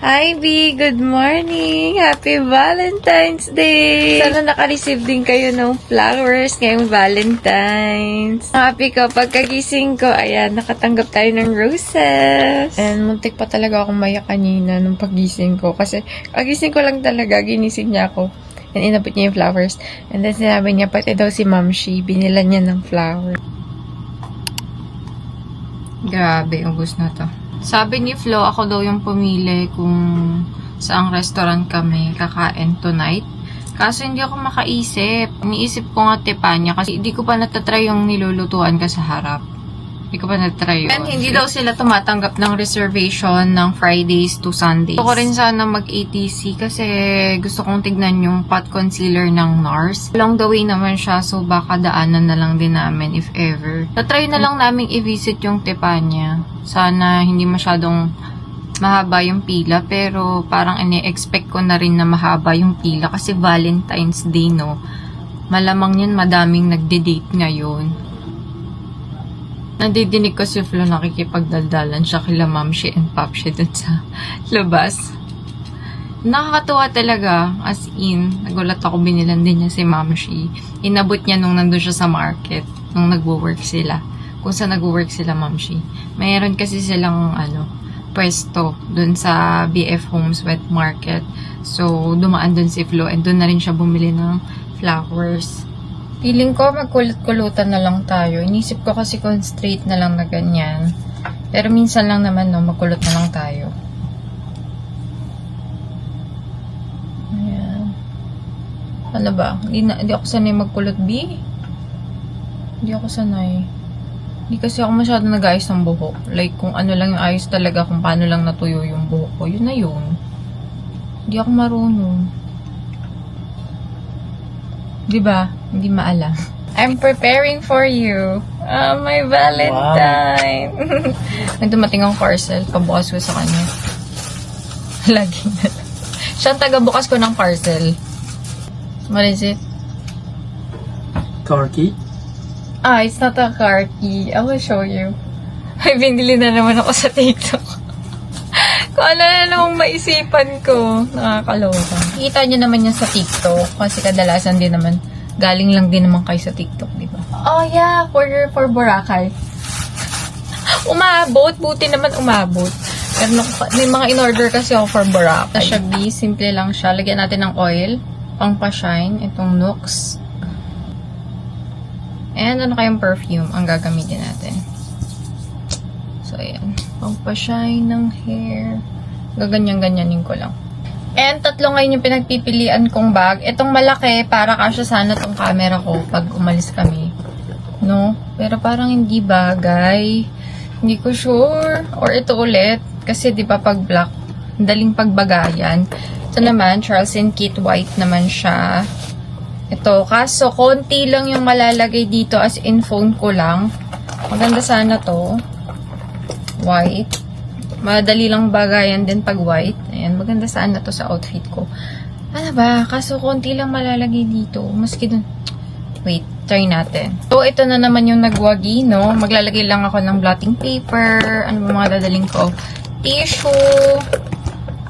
Hi, B! Good morning! Happy Valentine's Day! Sana naka-receive din kayo ng flowers ngayong Valentine's. Happy ko, pagkagising ko, ayan, nakatanggap tayo ng roses. And muntik pa talaga akong maya kanina nung pagising ko. Kasi, kagising ko lang talaga, ginising niya ako. And inabot niya yung flowers. And then sinabi niya, pati daw si Mamshi, binilan niya ng flower. Grabe, ubos na to. Sabi ni Flo, ako daw yung pumili kung saang restaurant kami kakain tonight. Kaso hindi ako makaisip. Iniisip ko nga Tepanya kasi hindi ko pa natatry yung nilulutuan ka sa harap. Hindi ko pa natatry yun. And hindi daw sila tumatanggap ng reservation ng Fridays to Sundays. Gusto ko rin sana mag-ATC kasi gusto kong tignan yung pot concealer ng NARS. Along the way naman siya, so baka daanan na lang din namin if ever. Natry na lang namin i-visit yung Tepanya. Sana hindi masyadong mahaba yung pila, pero parang ini-expect ko na rin na mahaba yung pila kasi Valentine's Day, no? Malamang yun madaming nagde-date ngayon. Nadidinig ko si Flo nakikipagdaldalan siya kila Mamshi and Papshi dun sa labas. Nakakatuwa talaga, as in, nagulat ako, binilan din niya si Mamshi. Inabot niya nung nandun siya sa market, nung nagwo-work sila. Kung saan nagwo-work sila, Mamshi. Mayroon kasi silang, pwesto dun sa BF Homes Wet Market. So, dumaan dun si Flo and dun na rin siya bumili ng flowers. Feeling ko magkulot-kulutan na lang tayo. Inisip ko kasi kung straight na lang na ganyan. Pero minsan lang naman, no, magkulot na lang tayo. Ayan. Ano ba? Hindi ako sanay magkulot, B? Hindi ako sanay. Hindi kasi ako masyado nag-ayos ng buhok. Like, kung ano lang yung ayos talaga, kung paano lang natuyo yung buhok ko, yun na yun. Hindi ako marunong. Diba? Hindi maalam. I'm preparing for you. My Valentine. Wow. Dumating ang parcel. Pabukas ko sa kanya. Lagi na. Siya ang taga-bukas ko ng parcel. What is it? Car key? It's not a car key. I will show you. Ay, binili na naman ako sa TikTok. Kung ano na namang maisipan ko. Nakakaloka. Kita nyo naman yan sa TikTok. Kasi kadalasan din naman, galing lang din naman kayo sa TikTok, di ba? Oh yeah, for Boracay. Umabot. Buti naman umabot. Pero may mga in-order kasi ako for Boracay. Siya B, simple lang siya. Lagyan natin ng oil. Pang pa-shine. Itong Nux. And ano kayong perfume ang gagamitin natin. So, ayan. Pang-pa-shine ng hair. Gaganyan-ganyanin ko lang. And tatlo ngayon yung pinagpipilian kong bag. Itong malaki, para kasya sana tong camera ko pag umalis kami. No? Pero parang hindi bagay. Hindi ko sure. Or ito ulit. Kasi di ba pag black, daling pagbagayan. Ito naman, Charles & Kit white naman siya. Ito, kaso konti lang yung malalagay dito as in phone ko lang. Maganda sana to. White. Madali lang bagayan din pag white. Ayan, maganda sana to sa outfit ko. Ano ba? Kaso konti lang malalagay dito. Maski dun. Wait, try natin. So, ito na naman yung nagwagi, no? Maglalagay lang ako ng blotting paper. Ano ba mga dadaling ko? Tissue.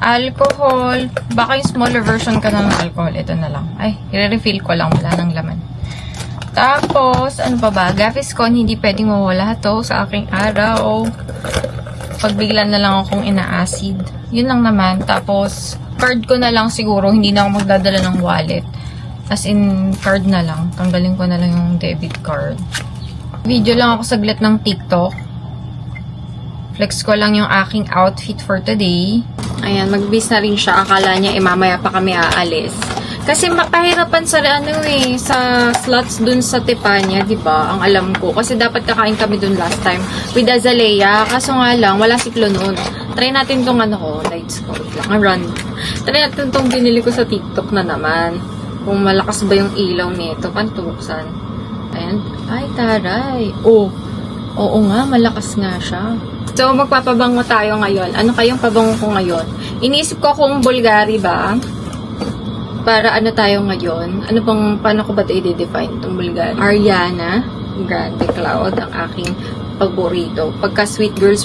Alcohol. Baka yung smaller version ka ng alcohol. Ito na lang. Ay, i-refill ko lang. Wala nang laman. Tapos, ano pa ba? Gaviscon, hindi pwedeng mawala to sa aking araw. Pagbiglan na lang akong ina-acid. Yun lang naman. Tapos, card ko na lang siguro. Hindi na ako magdadala ng wallet. As in, card na lang. Tanggalin ko na lang yung debit card. Video lang ako saglit ng TikTok. Flex ko lang yung aking outfit for today. Ayan, mag-bis na rin siya. Akala niya, mamaya pa kami aalis. Kasi mapahirapan sa sa slots dun sa Tepanya, di ba? Ang alam ko. Kasi dapat kakain kami dun last time with Azalea. Kaso nga lang, wala si Flo noon. Try natin tong lights ko. Run. Try natin tong binili ko sa TikTok na naman. Kung malakas ba yung ilaw nito. Paano ito buksan? Ayan. Ay, taray. Oh. Oo nga, malakas nga siya. So, magpapabango tayo ngayon. Ano kayong pabango ko ngayon? Iniisip ko kung Bulgari ba? Para ano tayo ngayon? Paano ko ba ito i-define itong Bulgari? Ariana Grande Cloud, ang aking paborito. Pagka sweet girl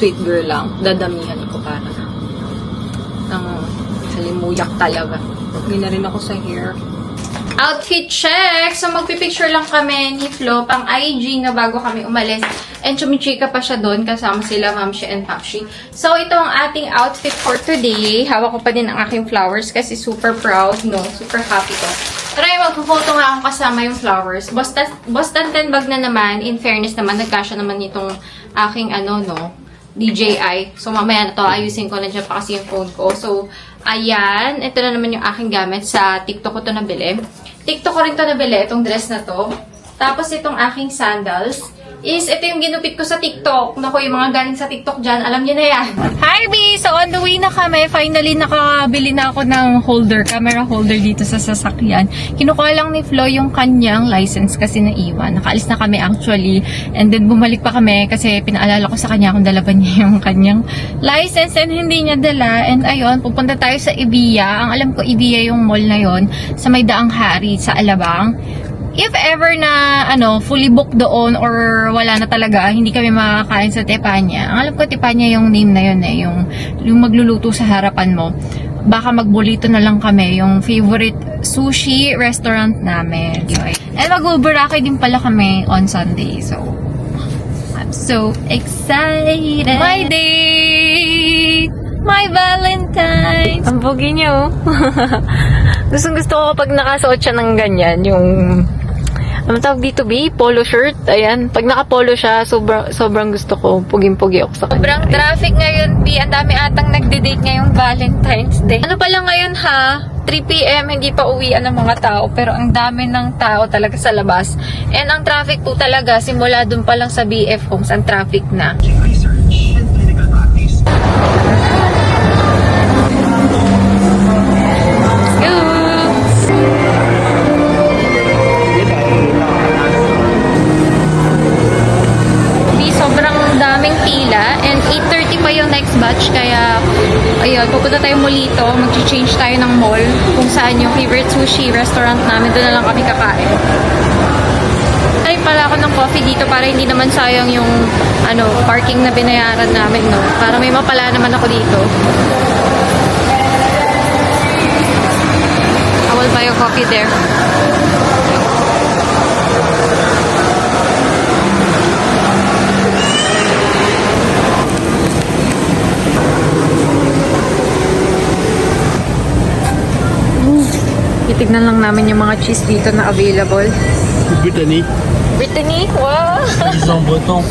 lang, dadamihan ko para. ng halimuyak talaga. Hindi na rin ako sa hair. Outfit check! So, magpipicture lang kami ni Flo pang IG na bago kami umalis. And chumichika pa siya doon kasama sila Mamshi and Papshi. So, ito ang ating outfit for today. Hawak ko pa din ang aking flowers kasi super proud, no? Super happy ko. Pero yung magpo-photo nga akong kasama yung flowers. Boston 10 bag na naman. In fairness naman, nagkasya naman itong aking DJI. So, mamaya na to, ayusin ko na dyan pa kasi yung phone ko. So, ayan. Ito na naman yung aking gamit. Sa TikTok ko to nabili. TikTok ko rin to nabili, itong dress na to. Tapos, itong aking sandals. Ito yung ginupit ko sa TikTok. Naku, yung mga galing sa TikTok dyan, alam niyo na yan. Hi, B! So, on the way na kami. Finally, nakabili na ako ng camera holder dito sa sasakyan. Kinukuha lang ni Flo yung kanyang license kasi naiwan. Nakaalis na kami actually. And then, bumalik pa kami kasi pinaalala ko sa kanya kung dala ba niya yung kanyang license and hindi niya dala. And ayun, pupunta tayo sa Ibiya. Ang alam ko, Ibiya yung mall na yon sa May Daang Hari sa Alabang. If ever na, fully booked doon or wala na talaga, hindi kami makakain sa Tepanya. Ang alam ko, Tepanya yung name na yun yung magluluto sa harapan mo. Baka magbulito na lang kami, yung favorite sushi restaurant namin. And mag-Boracay din pala kami on Sunday. So, I'm so excited! My day! My Valentine's! Ang pogi niyo. Gusto ko kapag nakasuot siya ng ganyan, yung ano tawag dito, B? Polo shirt. Ayan. Pag naka-polo siya, sobrang gusto ko. Puging-pugi ako sa kanya. Sobrang traffic ngayon, B. Ang dami atang nagde-date ngayong Valentine's Day. Ano pala ngayon, ha? 3 p.m. hindi pa uwian ng mga tao. Pero ang dami ng tao talaga sa labas. And ang traffic po talaga, simula dun pa lang sa BF Homes, ang traffic na. And 8:30 pa yung next batch, kaya ayun, pupunta tayo Molito, mag-change tayo ng mall kung saan yung favorite sushi restaurant namin, doon na lang kami kakain. Try pala ako ng coffee dito para hindi naman sayang yung parking na binayaran namin, no? Para may mapala naman ako dito. I will buy a coffee there. Itignan lang namin yung mga cheese dito na available. Brittany. Brittany? Wow! Ils sont breton.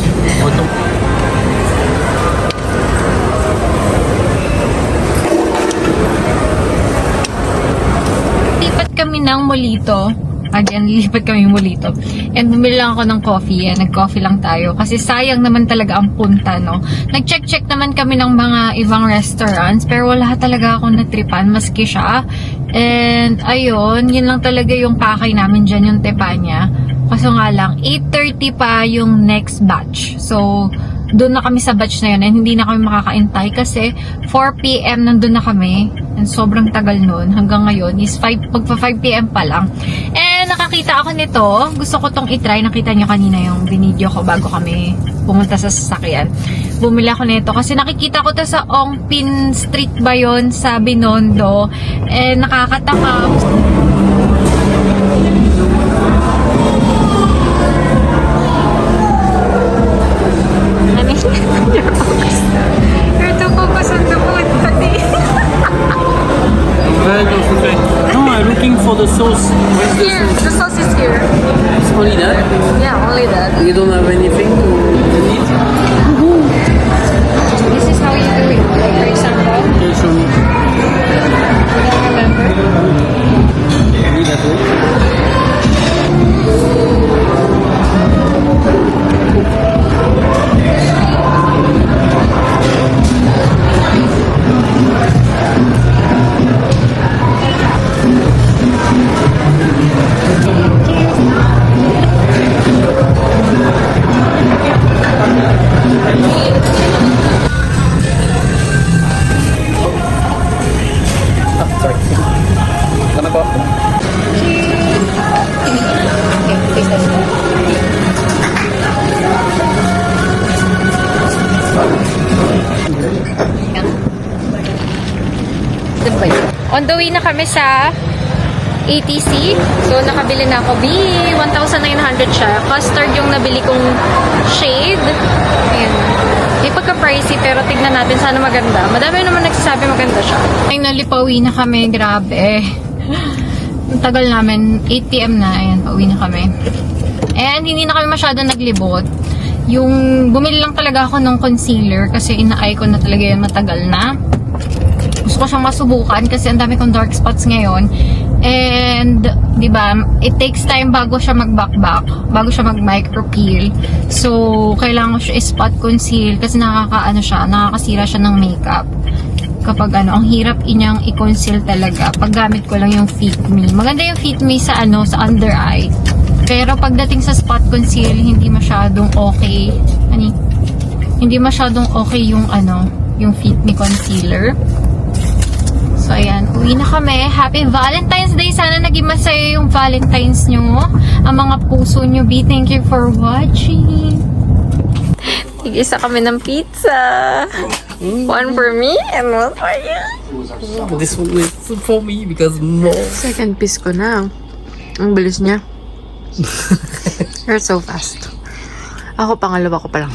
Lipat kami ng Molito. Again, lilipat kami Molito. And bumili lang ako ng coffee. Nag-coffee lang tayo. Kasi sayang naman talaga ang punta, no? Nag-check naman kami ng mga ibang restaurants. Pero wala talaga akong natripan. Maski siya. And, ayun. Yun lang talaga yung pakay namin dyan, yung Tepanya. Kaso nga lang, 8:30 pa yung next batch. So, doon na kami sa batch na yun. And hindi na kami makakaintay kasi 4 p.m. nandun na kami. And sobrang tagal nun. Hanggang ngayon is magpa 5 p.m. pa lang. And nakakita ako nito. Gusto ko tong itry. Nakita nyo kanina yung binidyo ko bago kami pumunta sa sasakyan. Bumili ako nito kasi nakikita ko to sa Ongpin Street ba yun sa Binondo. And nakakatakam. You're too focused on the food, buddy. No, I'm looking for the sauce. Where's the Here, sauce? the sauce is here. It's only that? Yeah, only that. You don't have anything to eat? This is how you do it. Like, for example, Okay, show me. you don't remember? Only that way. ba yun? On the way na kami sa ATC. So, nakabili na ako. 1,900 siya. Custard yung nabili kong shade. Ayan. May pagka-pricey pero tignan natin. Sana maganda. Madami naman nagsasabi maganda siya. Finally, pauwi na kami. Grabe. Ang tagal namin. 8 PM na. Ayan, pauwi na kami. And hindi na kami masyado naglibot. Yung bumili lang talaga ako ng concealer kasi ina-eye ko na talaga yan matagal na. Gusto ko siyang masubukan kasi ang dami kong dark spots ngayon. And, di ba, it takes time bago siya mag-back-back, bago siya mag-micro-peel. So, kailangan ko siya i-spot conceal kasi nakakasira siya ng makeup. Kapag ang hirap inyang i-conceal talaga pag gamit ko lang yung Fit Me. Maganda yung Fit Me sa sa under eye. Pero pagdating sa spot conceal, hindi masyadong okay. Hindi masyadong okay yung yung Fit Me concealer. So, ayan. Uwi na kami. Happy Valentine's Day. Sana naging masaya yung Valentine's nyo. Ang mga puso nyo. Thank you for watching. Tig-isa kami ng pizza. One for me and one for you. This one is for me because more. Second piece ko na. Ang bilis niya. You're so fast. Ako, pangalawa ko pa lang.